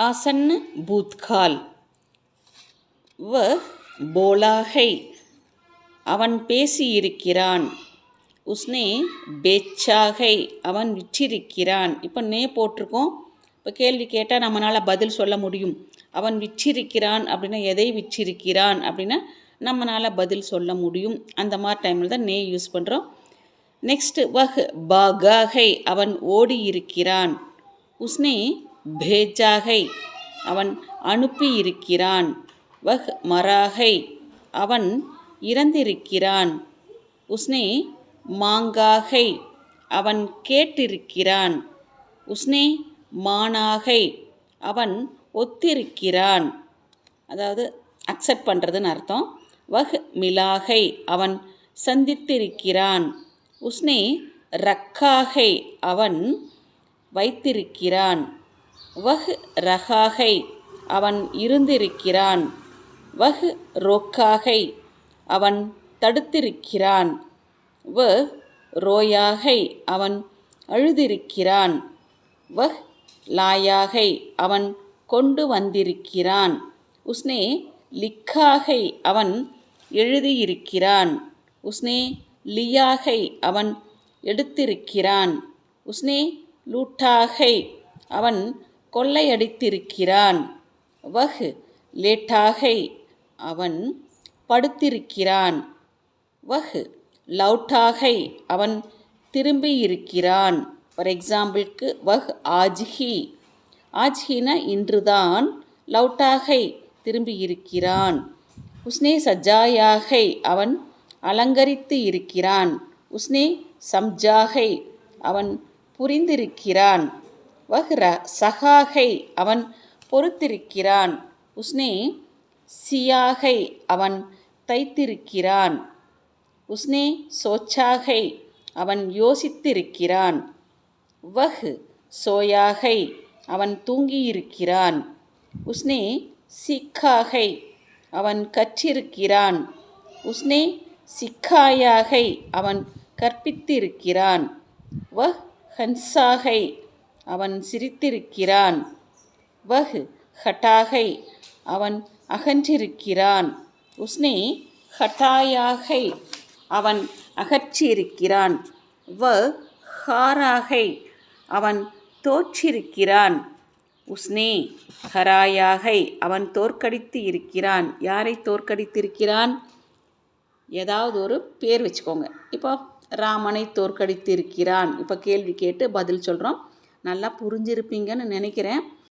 आसन्न भूतकाल। वह बोला है, அவன் பேசியிருக்கிறான். உஸ்னே பேச்சா है, அவன் விற்றிருக்கிறான். இப்போ நே போட்டிருக்கோம். இப்போ கேள்வி கேட்டால் நம்மளால் பதில் சொல்ல முடியும். அவன் விற்றிருக்கிறான் அப்படின்னா எதை விற்றிருக்கிறான் அப்படின்னா நம்மளால் பதில் சொல்ல முடியும். அந்த மாதிரி டைமில் தான் நே யூஸ் பண்ணுறோம். நெக்ஸ்ட்டு வஹ் பாகா है, அவன் ஓடி இருக்கிறான். உஸ்னே பேஜா है, அவன் அனுப்பி இருக்கிறான். வஹ் மரா है, அவன் இறந்திருக்கிறான். உஸ்னே மாங்கா है, அவன் கேட்டிருக்கிறான். உஸ்னே மானா है, அவன் ஒத்திருக்கிறான். அதாவது அக்செப்ட் பண்ணுறதுன்னு அர்த்தம். வஹ் மிலா है, அவன் சந்தித்திருக்கிறான். உஸ்னே ரக்கா है, அவன் வைத்திருக்கிறான். வஹ் ரஹா है, அவன் இருந்திருக்கிறான். வஹ் ரோக்கா है, அவன் தடுத்திருக்கிறான். வஹ் ரோயா है, அவன் அழுதிருக்கிறான். வஹ் லாயா है, அவன் கொண்டு வந்திருக்கிறான். உஸ்னே லிக்கா है, அவன் எழுதியிருக்கிறான். உஸ்னே லியா है, அவன் எடுத்திருக்கிறான். உஸ்னே லூட்டா है, அவன் கொள்ளையடித்திருக்கிறான். வஹ் லேட்டா है, அவன் படுத்திருக்கிறான். வஹ் லௌட்டா है, அவன் திரும்பியிருக்கிறான். ஃபார் எக்ஸாம்பிளுக்கு வஹ் ஆஜ்ஹி, ஆஜ்ஹினா இன்றுதான். லௌட்டா है, திரும்பியிருக்கிறான். உஸ்னே சஜாயா है, அவன் அலங்கரித்து இருக்கிறான். உஸ்னே சம்ஜா है, அவன் புரிந்திருக்கிறான். வஹ் சஹா है, அவன் பொறுத்திருக்கிறான். உஸ்னே சியா है, அவன் தைத்திருக்கிறான். உஸ்னே சோச்சா है, அவன் யோசித்திருக்கிறான். வஹ் சோயா है, அவன் தூங்கியிருக்கிறான். உஸ்னே சீக்கா है, அவன் கற்றிருக்கிறான். உஸ்னே சிக்காயா है, அவன் கற்பித்திருக்கிறான். வஹ் ஹன்சா है, அவன் சிரித்திருக்கிறான். வஹ் ஹட்டா है, அவன் அகன்றிருக்கிறான். உஸ்னே ஹட்டாயா है, அவன் அகற்றியிருக்கிறான். வஹ் ஹாரா है, அவன் தோற்றிருக்கிறான். உஸ்னே ஹராயா है, அவன் தோற்கடித்து இருக்கிறான். யாரை தோற்கடித்திருக்கிறான்? ஏதாவது ஒரு பேர் வச்சுக்கோங்க. இப்போ ராமனை தோற்கடித்திருக்கிறான். இப்போ கேள்வி கேட்டு பதில் சொல்கிறோம். நல்லா புரிஞ்சிருப்பீங்கன்னு நினைக்கிறேன்.